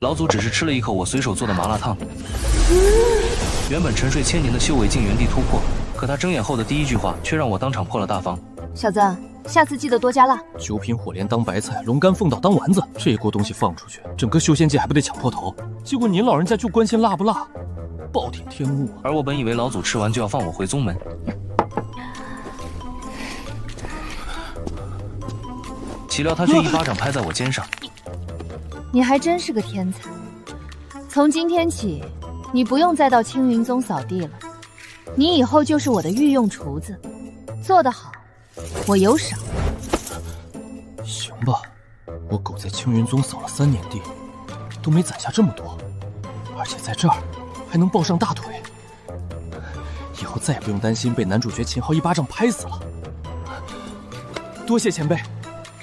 老祖只是吃了一口我随手做的麻辣烫。原本沉睡千年的修为竟原地突破，可他睁眼后的第一句话却让我当场破了大防。小子，下次记得多加辣。九品火莲当白菜，龙肝凤岛当丸子，这锅东西放出去，整个修仙界还不得抢破头？结果您老人家就关心辣不辣，暴殄天物啊！而我本以为老祖吃完就要放我回宗门，岂料他却一巴掌拍在我肩上。你还真是个天才！从今天起，你不用再到青云宗扫地了，你以后就是我的御用厨子，做得好，我有赏。行吧，我狗在青云宗扫了3年地，都没攒下这么多，而且在这儿还能抱上大腿，以后再也不用担心被男主角秦昊一巴掌拍死了。多谢前辈。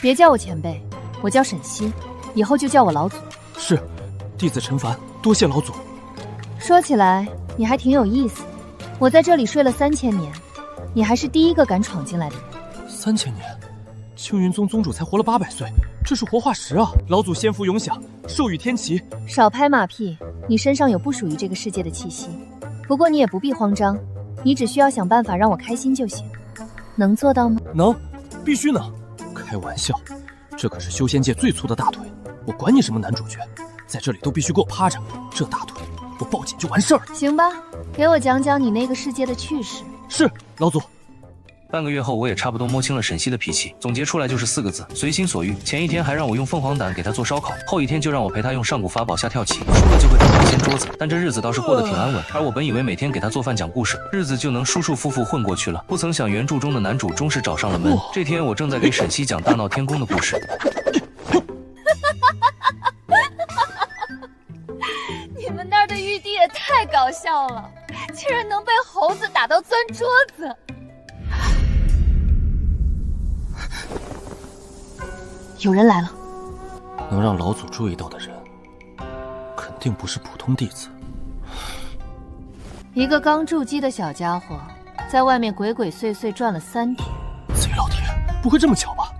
别叫我前辈，我叫沈西，以后就叫我老祖。是，弟子陈凡，多谢老祖。说起来，你还挺有意思。我在这里睡了3000年，你还是第一个敢闯进来的人。3000年，青云宗宗主才活了800岁，这是活化石啊！老祖仙福永享，寿与天齐。少拍马屁，你身上有不属于这个世界的气息。不过你也不必慌张，你只需要想办法让我开心就行。能做到吗？能，必须能。开玩笑，这可是修仙界最粗的大腿，我管你什么男主角，在这里都必须给我趴着。这大腿，我抱紧就完事儿了。行吧，给我讲讲你那个世界的趣事。是，老祖。半个月后，我也差不多摸清了沈西的脾气，总结出来就是4个字：随心所欲。前一天还让我用凤凰胆给他做烧烤，后一天就让我陪他用上古法宝下跳棋，输了就会打翻掀桌子。但这日子倒是过得挺安稳，而我本以为每天给他做饭讲故事，日子就能舒舒服服混过去了。不曾想原著中的男主终是找上了门。这天我正在给沈西讲大闹天宫的故事。你们那儿的玉帝也太搞笑了，竟然能被猴子打到钻桌子。有人来了。能让老祖注意到的人，肯定不是普通弟子。一个刚筑基的小家伙，在外面鬼鬼祟祟转了3天。贼老天，不会这么巧吧？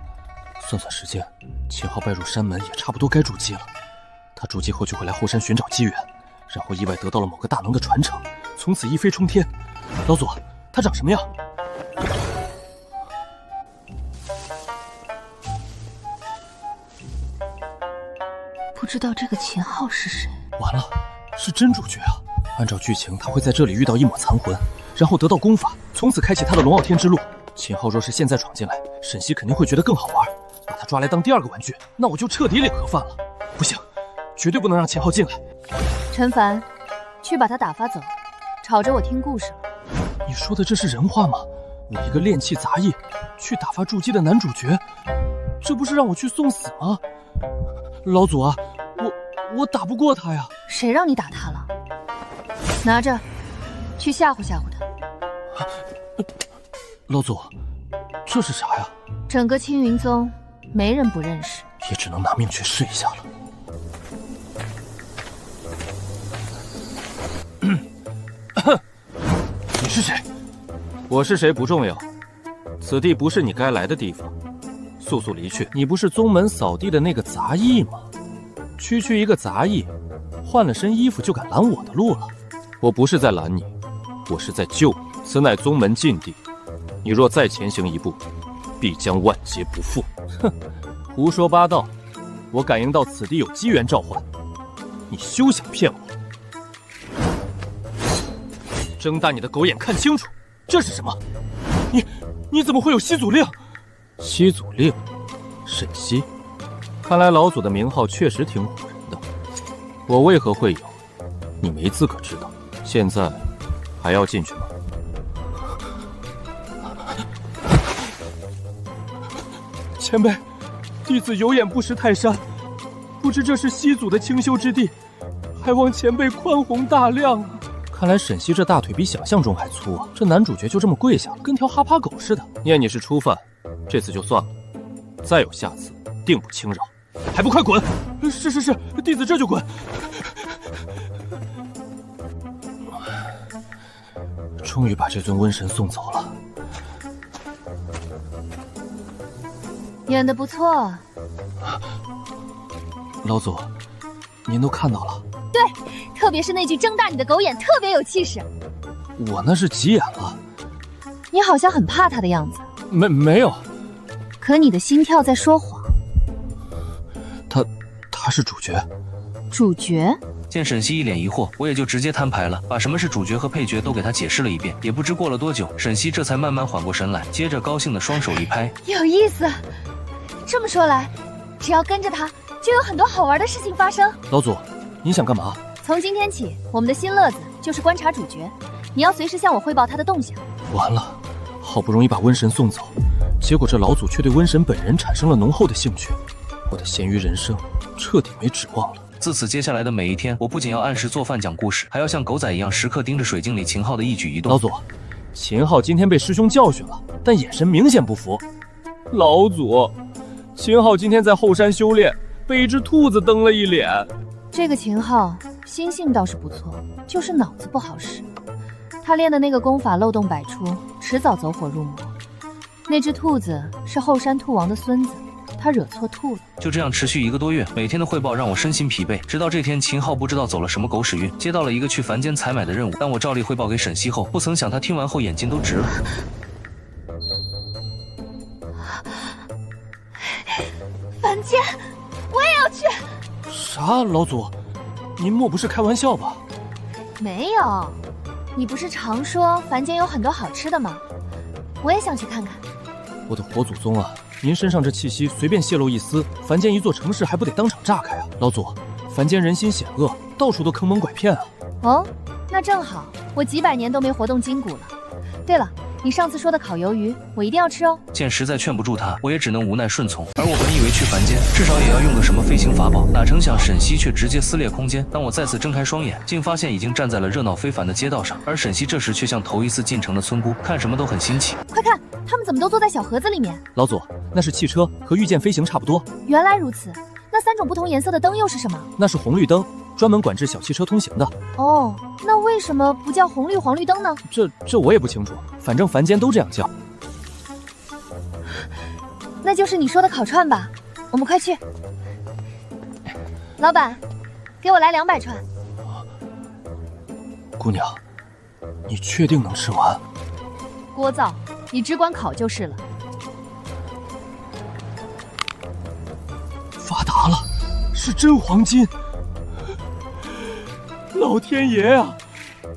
算算时间，秦昊拜入山门也差不多该筑基了。他筑基后就会来后山寻找机缘，然后意外得到了某个大能的传承，从此一飞冲天。老祖，他长什么样？不知道这个秦昊是谁？完了，是真主角啊！按照剧情，他会在这里遇到一抹残魂，然后得到功法，从此开启他的龙傲天之路。秦昊若是现在闯进来，沈西肯定会觉得更好玩，把他抓来当第2个玩具，那我就彻底领盒饭了。不行，绝对不能让秦昊进来。陈凡，去把他打发走，吵着我听故事了。你说的这是人话吗？我一个炼器杂役，去打发筑基的男主角，这不是让我去送死吗？老祖啊，我打不过他呀！谁让你打他了？拿着，去吓唬吓唬他。老祖，这是啥呀？整个青云宗没人不认识，也只能拿命去试一下了。你是谁？我是谁不重要，此地不是你该来的地方，速速离去！你不是宗门扫地的那个杂役吗？区区一个杂役，换了身衣服就敢拦我的路了？我不是在拦你，我是在救你。此乃宗门禁地，你若再前行一步，必将万劫不复。哼，胡说八道！我感应到此地有机缘召唤，你休想骗我！睁大你的狗眼看清楚，这是什么？你怎么会有西祖令？西祖令，沈西，看来老祖的名号确实挺唬人的。我为何会有，你没资格知道。现在还要进去吗？前辈，弟子有眼不识泰山，不知这是西祖的清修之地，还望前辈宽宏大量啊！看来沈西这大腿比想象中还粗啊！这男主角就这么跪下了，跟条哈巴狗似的。念你是初犯，这次就算了，再有下次，定不轻饶。还不快滚！是，弟子这就滚。终于把这尊瘟神送走了。演得不错。老祖，您都看到了。对，特别是那句睁大你的狗眼，特别有气势。我那是急眼了。你好像很怕他的样子。没有。可你的心跳在说谎。他是主角。主角？见沈西一脸疑惑，我也就直接摊牌了，把什么是主角和配角都给他解释了一遍。也不知过了多久，沈西这才慢慢缓过神来，接着高兴的双手一拍，有意思。这么说来，只要跟着他，就有很多好玩的事情发生。老祖，你想干嘛？从今天起，我们的新乐子就是观察主角，你要随时向我汇报他的动向。完了，好不容易把瘟神送走，结果这老祖却对瘟神本人产生了浓厚的兴趣，我的咸鱼人生彻底没指望了。自此接下来的每一天，我不仅要按时做饭讲故事，还要像狗仔一样时刻盯着水晶里秦昊的一举一动。老祖，秦昊今天被师兄教训了，但眼神明显不服。老祖，秦昊今天在后山修炼，被一只兔子蹬了一脸。这个秦昊心性倒是不错，就是脑子不好使。他练的那个功法漏洞百出，迟早走火入魔。那只兔子是后山兔王的孙子，他惹错兔了。就这样持续1个多月，每天的汇报让我身心疲惫。直到这天，秦昊不知道走了什么狗屎运，接到了一个去凡间采买的任务。当我照例汇报给沈西后，不曾想他听完后眼睛都直了。凡间，我也要去。啥？老祖，您莫不是开玩笑吧？没有，你不是常说凡间有很多好吃的吗？我也想去看看。我的火祖宗啊，您身上这气息随便泄露一丝，凡间一座城市还不得当场炸开啊！老祖，凡间人心险恶，到处都坑蒙拐骗啊！哦，那正好，我几百年都没活动筋骨了。对了，你上次说的烤鱿鱼，我一定要吃哦。见实在劝不住他，我也只能无奈顺从。而我本以为去凡间至少也要用个什么飞行法宝，哪成想沈西却直接撕裂空间。当我再次睁开双眼，竟发现已经站在了热闹非凡的街道上，而沈西这时却像头一次进城的村姑，看什么都很新奇。快看，他们怎么都坐在小盒子里面？老祖，那是汽车，和御剑飞行差不多。原来如此，那3种不同颜色的灯又是什么？那是红绿灯，专门管制小汽车通行的。哦，那为什么不叫红绿黄绿灯呢？这我也不清楚，反正凡间都这样叫。那就是你说的烤串吧，我们快去。老板，给我来200串。姑娘，你确定能吃完？聒噪，你只管烤就是了。发达了，是真黄金！老天爷啊，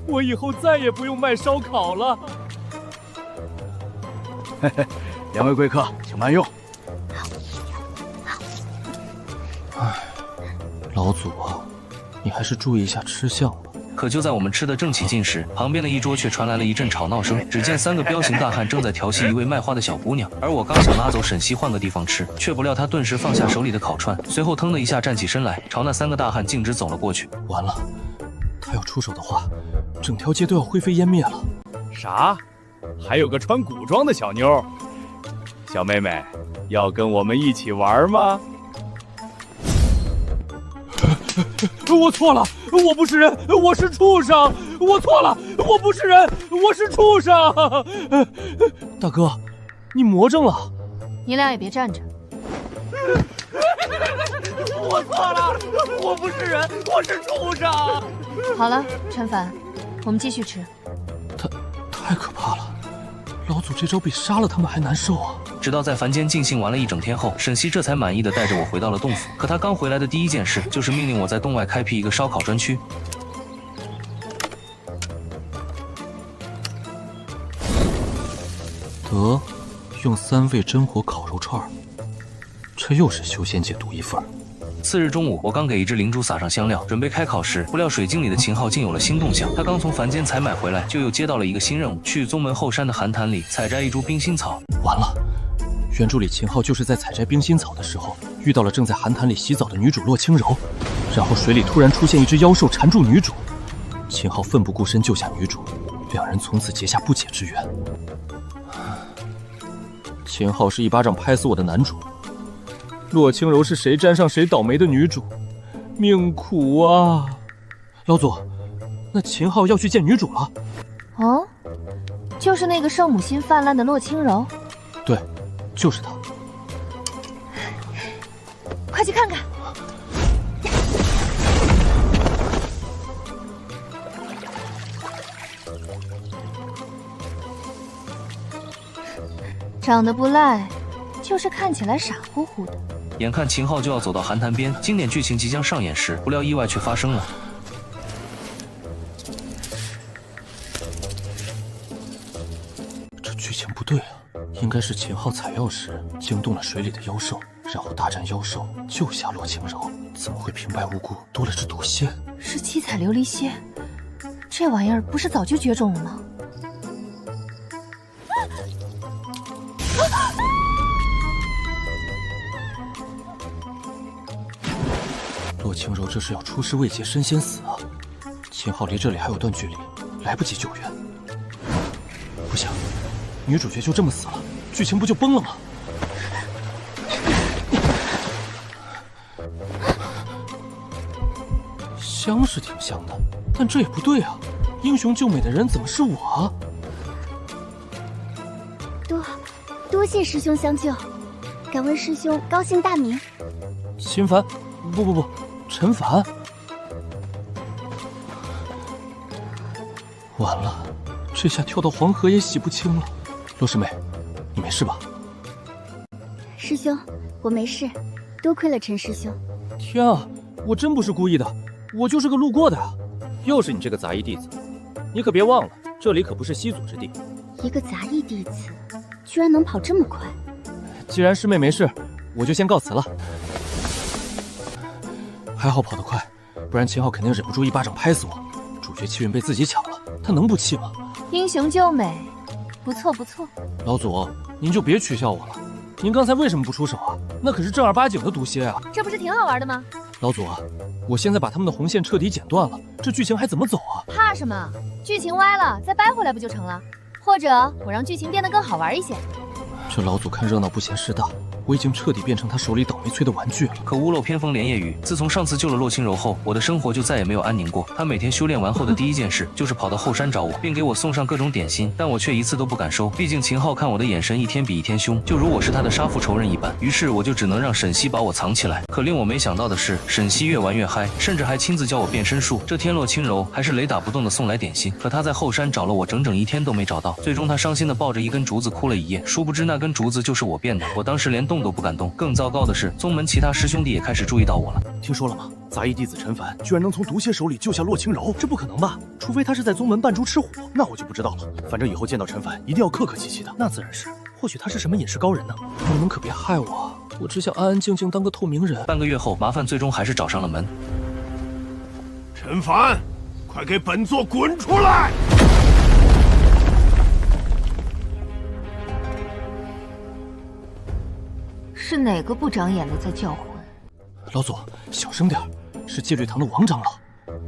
我以后再也不用卖烧烤了。嘿嘿，2位贵客，请慢用。唉，老祖啊，你还是注意一下吃相吧。可就在我们吃得正起劲时，旁边的一桌却传来了一阵吵闹声。只见3个彪形大汉正在调戏一位卖花的小姑娘，而我刚想拉走沈西换个地方吃，却不料他顿时放下手里的烤串，随后腾的一下站起身来，朝那3个大汉径直走了过去。完了，他要出手的话，整条街都要灰飞烟灭了。啥？还有个穿古装的小妞？小妹妹，要跟我们一起玩吗？我错了，我不是人，我是畜生！我错了，我不是人，我是畜生！大哥，你魔怔了。你俩也别站着。我错了，我不是人，我是畜生！好了，陈凡，我们继续吃。太可怕了，老祖这招比杀了他们还难受啊！直到在凡间尽兴玩了一整天后，沈西这才满意的带着我回到了洞府。可他刚回来的第一件事，就是命令我在洞外开辟一个烧烤专区。得，用3味真火烤肉串，这又是修仙界独一份。次日中午，我刚给一只灵珠撒上香料，准备开烤时，不料水晶里的秦昊竟有了新动向。他刚从凡间采买回来，就又接到了一个新任务，去宗门后山的寒潭里采摘一株冰心草。完了，原著里秦昊就是在采摘冰心草的时候，遇到了正在寒潭里洗澡的女主洛清柔，然后水里突然出现一只妖兽缠住女主，秦昊奋不顾身救下女主，2人从此结下不解之缘。秦昊是一巴掌拍死我的男主，洛清柔是谁沾上谁倒霉的女主，命苦啊！老祖，那秦昊要去见女主了。哦，就是那个圣母心泛滥的洛清柔。对，就是她。快去看看。长得不赖，就是看起来傻乎乎的。眼看秦昊就要走到寒潭边，经典剧情即将上演时，不料意外却发生了。这剧情不对啊，应该是秦昊采药时惊动了水里的妖兽，然后大战妖兽救下洛轻柔，怎么会平白无故多了只毒蝎？是七彩琉璃蝎，这玩意儿不是早就绝种了吗？洛轻柔这是要出师未捷身先死啊！秦昊离这里还有段距离，来不及救援。不行，女主角就这么死了，剧情不就崩了吗？香是挺香的，但这也不对啊！英雄救美的人怎么是我啊？多谢师兄相救，敢问师兄高姓大名？秦凡，不，陈凡。完了，这下跳到黄河也洗不清了。洛师妹，你没事吧？师兄，我没事，多亏了陈师兄。天啊，我真不是故意的，我就是个路过的啊！又是你这个杂役弟子，你可别忘了，这里可不是西祖之地。一个杂役弟子，居然能跑这么快！既然师妹没事，我就先告辞了。还好跑得快，不然秦昊肯定忍不住一巴掌拍死我。主角气运被自己抢了，他能不气吗？英雄救美，不错不错。老祖，您就别取笑我了。您刚才为什么不出手啊？那可是正儿八经的毒蝎啊！这不是挺好玩的吗？老祖，我现在把他们的红线彻底剪断了，这剧情还怎么走啊？怕什么？剧情歪了，再掰回来不就成了？或者我让剧情变得更好玩一些。这老祖看热闹不嫌事大，我已经彻底变成他手里倒霉催的玩具了。可屋漏偏逢连夜雨，自从上次救了洛轻柔后，我的生活就再也没有安宁过。他每天修炼完后的第一件事就是跑到后山找我，并给我送上各种点心，但我却一次都不敢收。毕竟秦昊看我的眼神一天比一天凶，就如我是他的杀父仇人一般。于是我就只能让沈西把我藏起来。可令我没想到的是，沈西越玩越嗨，甚至还亲自教我变身术。这天洛轻柔还是雷打不动的送来点心，可他在后山找了我整整1天都没找到。最终他伤心的抱着一根竹子哭了一夜，殊不知那根竹子就是我变的。我当时连动都不敢动。更糟糕的是，宗门其他师兄弟也开始注意到我了。听说了吗？杂役弟子陈凡居然能从毒蝎手里救下洛轻柔，这不可能吧？除非他是在宗门扮猪吃虎，那我就不知道了。反正以后见到陈凡一定要客客气气的。那自然是，或许他是什么隐世高人呢？你们可别害我，我只想安安静静当个透明人。半个月后，麻烦最终还是找上了门。陈凡，快给本座滚出来！是哪个不长眼的在叫唤？老祖，小声点，是戒律堂的王长老。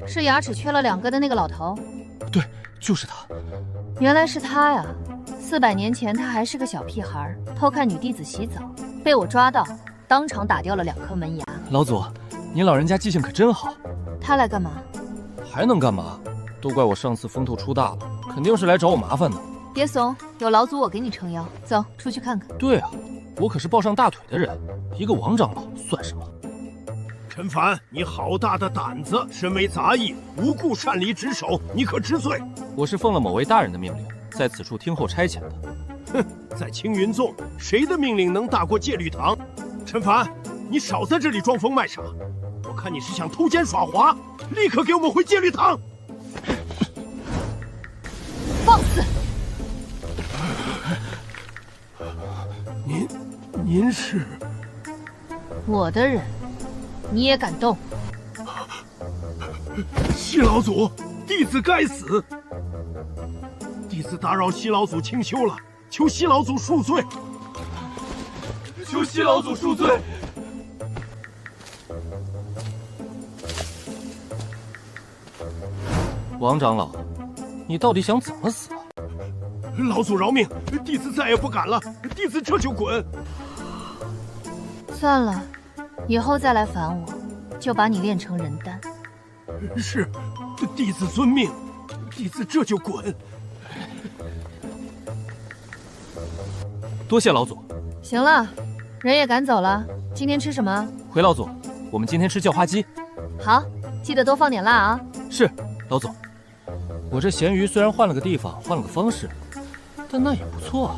是牙齿缺了2个的那个老头？对，就是他。原来是他呀！400年前他还是个小屁孩，偷看女弟子洗澡，被我抓到，当场打掉了2颗门牙。老祖，您老人家记性可真好。他来干嘛？还能干嘛？都怪我上次风头出大了，肯定是来找我麻烦的。别怂，有老祖我给你撑腰。走，出去看看。对啊，我可是抱上大腿的人，一个王长老算什么？陈凡，你好大的胆子！身为杂役，无故擅离职守，你可知罪？我是奉了某位大人的命令，在此处听候差遣的。哼，在青云宗，谁的命令能大过戒律堂？陈凡，你少在这里装疯卖傻！我看你是想偷奸耍滑，立刻给我们回戒律堂！放肆！您是我的人，你也敢动？西老祖，弟子该死！弟子打扰西老祖清修了，求西老祖恕罪！求西老祖恕罪！王长老，你到底想怎么死啊？老祖饶命，弟子再也不敢了，弟子这就滚。算了，以后再来烦我，就把你炼成人丹。是，弟子遵命，弟子这就滚。多谢老祖。行了，人也赶走了，今天吃什么？回老祖，我们今天吃叫花鸡。好，记得多放点辣啊。是，老祖。我这咸鱼虽然换了个地方，换了个方式，但那也不错啊。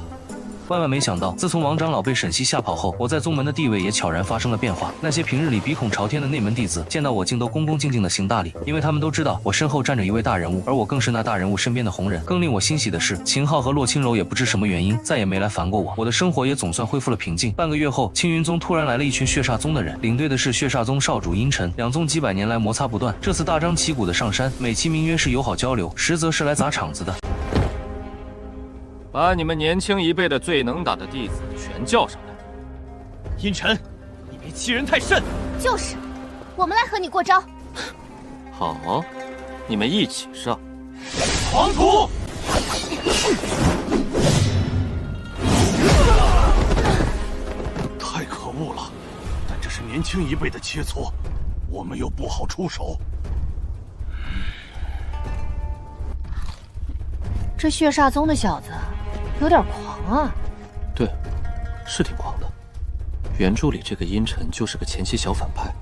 万万没想到，自从王长老被沈西吓跑后，我在宗门的地位也悄然发生了变化。那些平日里鼻孔朝天的内门弟子，见到我竟都恭恭敬敬的行大礼，因为他们都知道我身后站着一位大人物，而我更是那大人物身边的红人。更令我欣喜的是，秦昊和洛清柔也不知什么原因，再也没来烦过我。我的生活也总算恢复了平静。半个月后，青云宗突然来了一群血煞宗的人，领队的是血煞宗少主阴沉。两宗几百年来摩擦不断，这次大张旗鼓的上山，美其名曰是友好交流，实则是来砸场子的。把你们年轻一辈的最能打的弟子全叫上来。阴沉，你别欺人太甚。就是，我们来和你过招。好，你们一起上。狂徒！太可恶了！但这是年轻一辈的切磋，我们又不好出手。这血煞宗的小子有点狂啊。对，是挺狂的。原著里这个阴沉就是个前期小反派，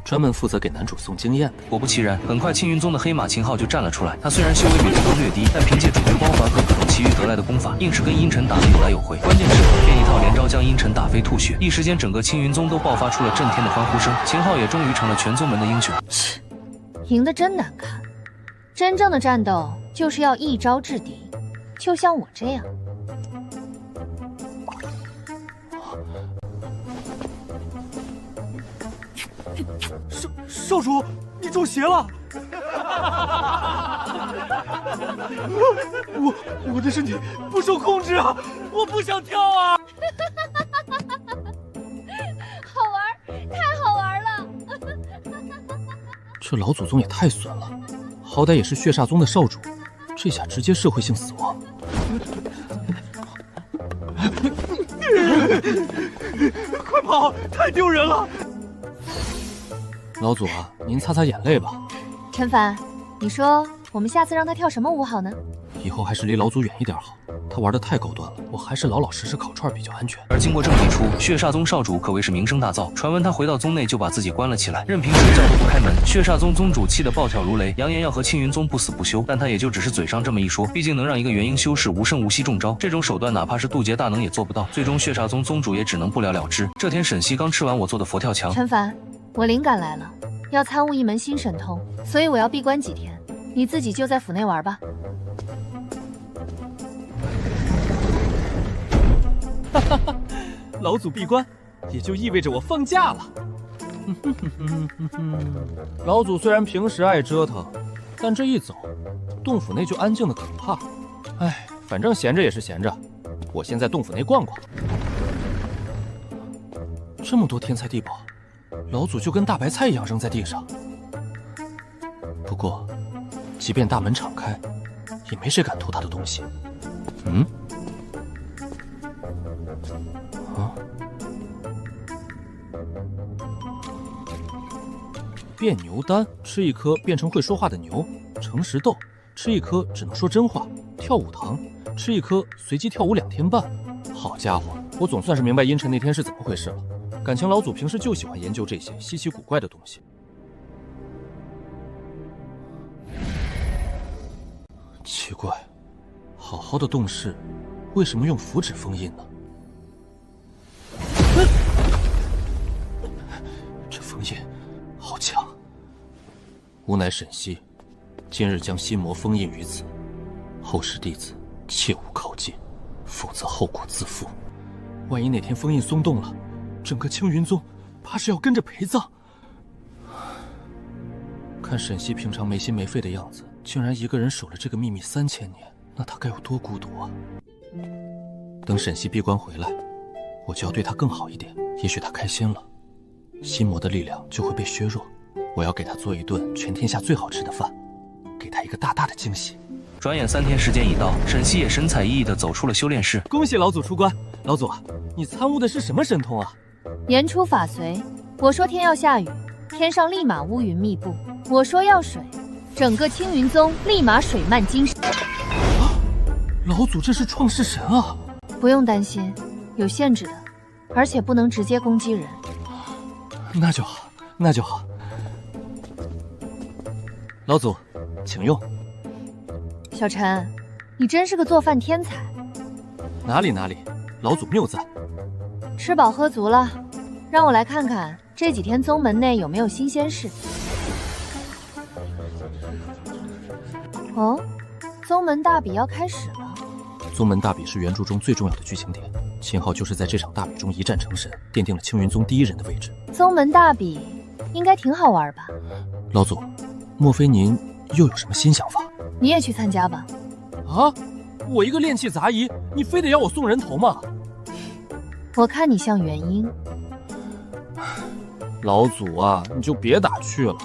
专门负责给男主送经验的。果不其然，很快青云宗的黑马秦昊就站了出来。他虽然修为比对方略低，但凭借主角光环和各种其余得来的功法，硬是跟阴沉打得有来有回。关键是便一套连招将阴沉打飞吐血，一时间整个青云宗都爆发出了震天的欢呼声。秦昊也终于成了全宗门的英雄。切，赢得真难看。真正的战斗就是要一招制敌，就像我这样。少主，你中邪了！我的身体不受控制啊！我不想跳啊！好玩，太好玩了！这老祖宗也太损了，好歹也是血煞宗的少主，这下直接社会性死亡。快跑！太丢人了！老祖啊，您擦擦眼泪吧。陈凡，你说我们下次让他跳什么舞好呢？以后还是离老祖远一点好，他玩的太高端了，我还是老老实实烤串比较安全。而经过这么一出，血煞宗少主可谓是名声大噪。传闻他回到宗内就把自己关了起来，任凭谁叫都不开门。血煞宗宗主气得暴跳如雷，扬言要和青云宗不死不休。但他也就只是嘴上这么一说，毕竟能让一个元婴修士无声无息中招，这种手段哪怕是渡劫大能也做不到。最终血煞宗宗主也只能不了了之。这天沈西刚吃完我做的佛跳墙。陈凡，我灵感来了，要参悟一门新神通，所以我要闭关几天，你自己就在府内玩吧。哈哈哈，老祖闭关，也就意味着我放假了。老祖虽然平时爱折腾，但这一走，洞府内就安静的可怕。哎，反正闲着也是闲着，我先在洞府内逛逛。这么多天才地宝，老祖就跟大白菜一样扔在地上。不过，即便大门敞开，也没谁敢偷他的东西。嗯？啊？变牛丹，吃一颗变成会说话的牛；诚实豆，吃一颗只能说真话；跳舞糖，吃一颗随机跳舞2天半。好家伙，我总算是明白阴沉那天是怎么回事了。感情老祖平时就喜欢研究这些稀奇古怪的东西。奇怪，好好的洞室，为什么用符纸封印呢？这封印好强！吾乃沈西，今日将心魔封印于此，后世弟子切勿靠近，否则后果自负。万一哪天封印松动了，整个青云宗怕是要跟着陪葬。看沈西平常没心没肺的样子，竟然一个人守了这个秘密3000年，那他该有多孤独啊！等沈西闭关回来，我就要对他更好一点，也许他开心了，心魔的力量就会被削弱。我要给他做一顿全天下最好吃的饭，给他一个大大的惊喜。转眼3天时间已到，沈西也神采奕奕地走出了修炼室。恭喜老祖出关！老祖啊，你参悟的是什么神通啊？言出法随，我说天要下雨，天上立马乌云密布；我说要水，整个青云宗立马水漫金山。老祖这是创世神啊！不用担心，有限制的，而且不能直接攻击人。那就好，那就好。老祖，请用。小陈，你真是个做饭天才。哪里哪里，老祖谬赞。吃饱喝足了，让我来看看这几天宗门内有没有新鲜事。哦，宗门大比要开始了。宗门大比是原著中最重要的剧情点，秦昊就是在这场大比中一战成神，奠定了青云宗第一人的位置。宗门大比应该挺好玩吧？老祖，莫非您又有什么新想法？你也去参加吧。啊，我一个炼器杂役，你非得要我送人头吗？我看你像元婴。老祖啊，你就别打趣了。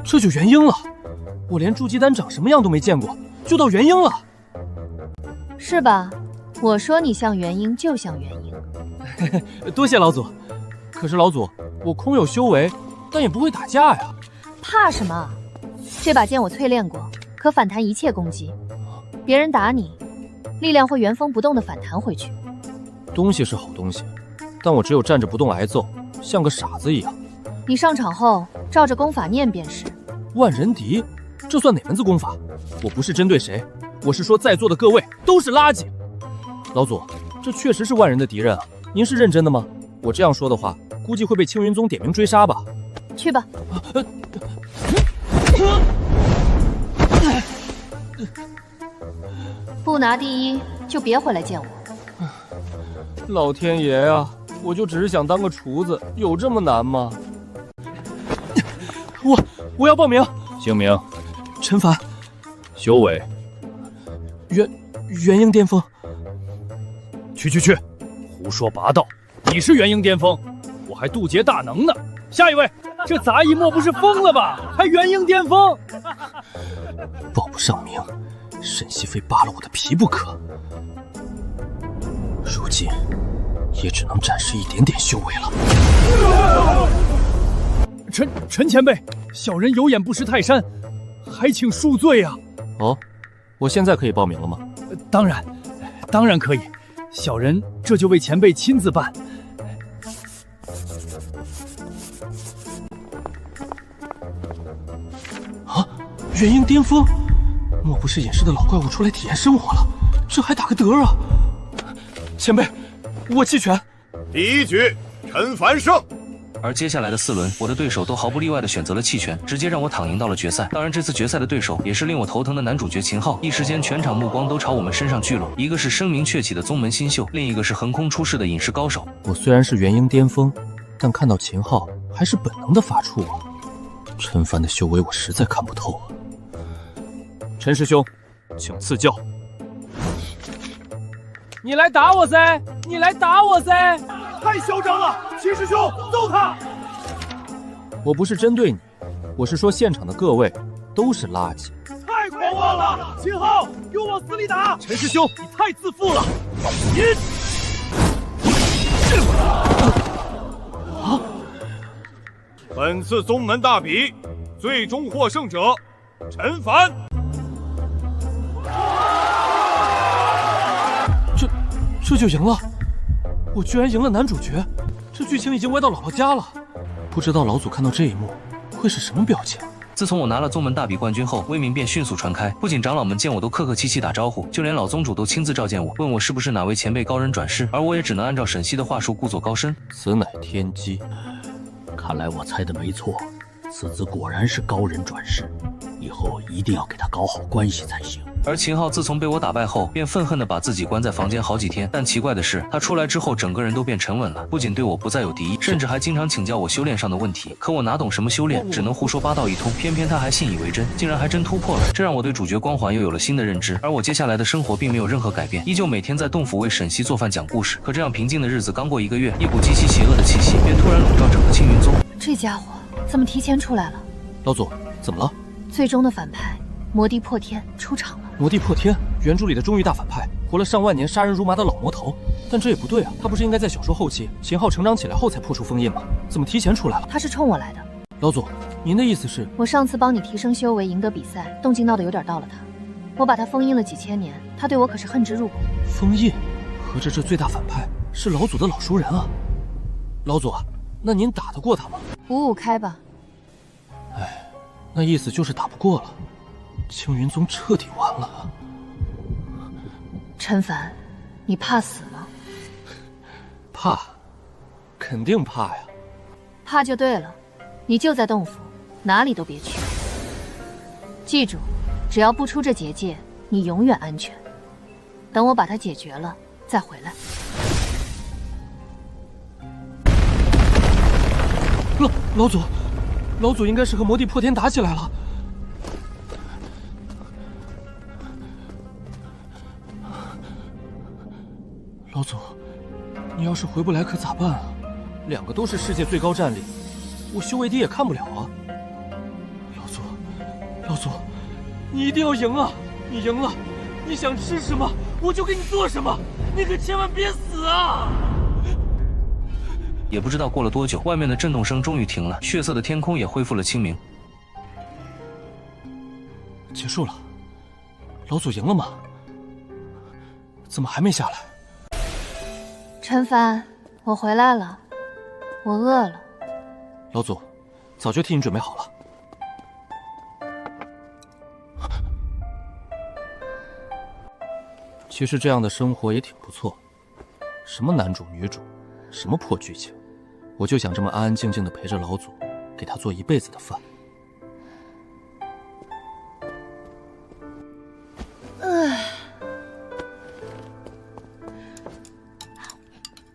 这就元婴了，我连筑基丹长什么样都没见过，就到元婴了，是吧？我说你像元婴就像元婴。多谢老祖。可是老祖，我空有修为，但也不会打架呀。怕什么？这把剑我淬炼过，可反弹一切攻击。别人打你，力量会原封不动的反弹回去。东西是好东西，但我只有站着不动挨揍，像个傻子一样。你上场后照着功法念便是。万人敌，这算哪门子功法？我不是针对谁，我是说在座的各位都是垃圾。老祖，这确实是万人的敌人啊，您是认真的吗？我这样说的话，估计会被青云宗点名追杀吧。去吧。不拿第一就别回来见我。老天爷呀，我就只是想当个厨子，有这么难吗？我要报名。姓名：陈凡。修为：元婴巅峰。去，胡说八道！你是元婴巅峰，我还渡劫大能呢。下一位，这杂役莫不是疯了吧？还元婴巅峰？报不上名，沈西非扒了我的皮不可。如今也只能展示一点点修为了。陈前辈，小人有眼不识泰山，还请恕罪啊！哦，我现在可以报名了吗？当然可以，小人这就为前辈亲自办。啊，元婴巅峰，莫不是隐士的老怪物出来体验生活了？这还打个嗝啊！前辈，我弃权。第一局，陈凡胜。而接下来的4轮，我的对手都毫不例外地选择了弃权，直接让我躺赢到了决赛。当然，这次决赛的对手也是令我头疼的男主角秦昊。一时间，全场目光都朝我们身上聚拢，一个是声名鹊起的宗门新秀，另一个是横空出世的隐士高手。我虽然是元婴巅峰，但看到秦昊还是本能的发怵啊。陈凡的修为我实在看不透啊。陈师兄，请赐教。你来打我噻！你来打我噻！太嚣张了，秦师兄，揍他！我不是针对你，我是说现场的各位都是垃圾。太狂妄了！秦昊，给我往死里打！陈师兄，你太自负了！本次宗门大比，最终获胜者陈凡。这就赢了，我居然赢了男主角，这剧情已经歪到姥姥家了。不知道老祖看到这一幕会是什么表情？自从我拿了宗门大比冠军后，威名便迅速传开，不仅长老们见我都客客气气打招呼，就连老宗主都亲自召见我，问我是不是哪位前辈高人转世，而我也只能按照沈西的话术故作高深。此乃天机，看来我猜的没错，此子果然是高人转世，以后一定要给他搞好关系才行。而秦昊自从被我打败后，便愤恨地把自己关在房间好几天。但奇怪的是，他出来之后，整个人都变沉稳了，不仅对我不再有敌意，甚至还经常请教我修炼上的问题。可我哪懂什么修炼，只能胡说八道一通。偏偏他还信以为真，竟然还真突破了，这让我对主角光环又有了新的认知。而我接下来的生活并没有任何改变，依旧每天在洞府为沈西做饭讲故事。可这样平静的日子刚过1个月，一股极其邪恶的气息便突然笼罩整个青云宗。这家伙怎么提前出来了？老祖，怎么了？最终的反派魔帝破天出场了。魔帝破天，原著里的中域大反派，活了上万年杀人如麻的老魔头。但这也不对啊，他不是应该在小说后期秦昊成长起来后才破除封印吗？怎么提前出来了？他是冲我来的。老祖，您的意思是？我上次帮你提升修为赢得比赛，动静闹得有点到了他，我把他封印了几千年，他对我可是恨之入骨。封印？合着这最大反派是老祖的老熟人啊？老祖，那您打得过他吗？ 5-5开吧。哎，那意思就是打不过了，青云宗彻底完了。陈凡，你怕死吗？怕，肯定怕呀。怕就对了，你就在洞府，哪里都别去。记住，只要不出这结界，你永远安全。等我把它解决了，再回来。老祖应该是和魔帝破天打起来了。老祖，你要是回不来可咋办啊？2个都是世界最高战力，我修为低也看不了啊。老祖，你一定要赢啊！你赢了，你想吃什么我就给你做什么，你可千万别死啊！也不知道过了多久，外面的震动声终于停了，血色的天空也恢复了清明。结束了，老祖赢了吗？怎么还没下来？陈凡，我回来了，我饿了。老祖，早就替你准备好了。其实这样的生活也挺不错，什么男主女主，什么破剧情，我就想这么安安静静的陪着老祖，给他做一辈子的饭。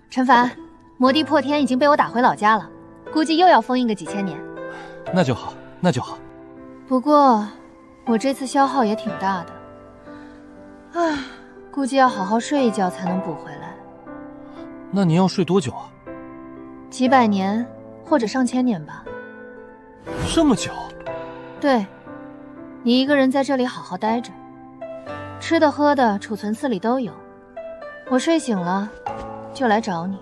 陈凡，魔帝破天已经被我打回老家了，估计又要封印个几千年。那就好，那就好。不过，我这次消耗也挺大的，唉，估计要好好睡一觉才能补回来。那你要睡多久啊？几百年，或者上千年吧。这么久？对，你一个人在这里好好待着，吃的喝的储存寺里都有。我睡醒了，就来找你。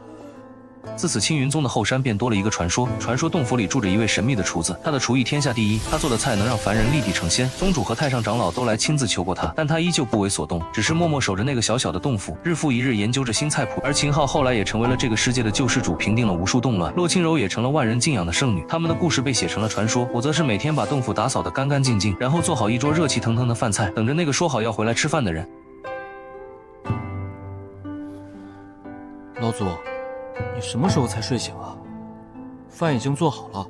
自此，青云宗的后山便多了一个传说。传说洞府里住着一位神秘的厨子，他的厨艺天下第一，他做的菜能让凡人立地成仙。宗主和太上长老都来亲自求过他，但他依旧不为所动，只是默默守着那个小小的洞府，日复一日研究着新菜谱。而秦昊后来也成为了这个世界的救世主，平定了无数动乱。洛清柔也成了万人敬仰的圣女。他们的故事被写成了传说，我则是每天把洞府打扫得干干净净，然后做好一桌热气腾腾的饭菜，等着那个说好要回来吃饭的人。老祖，你什么时候才睡醒啊？饭已经做好了。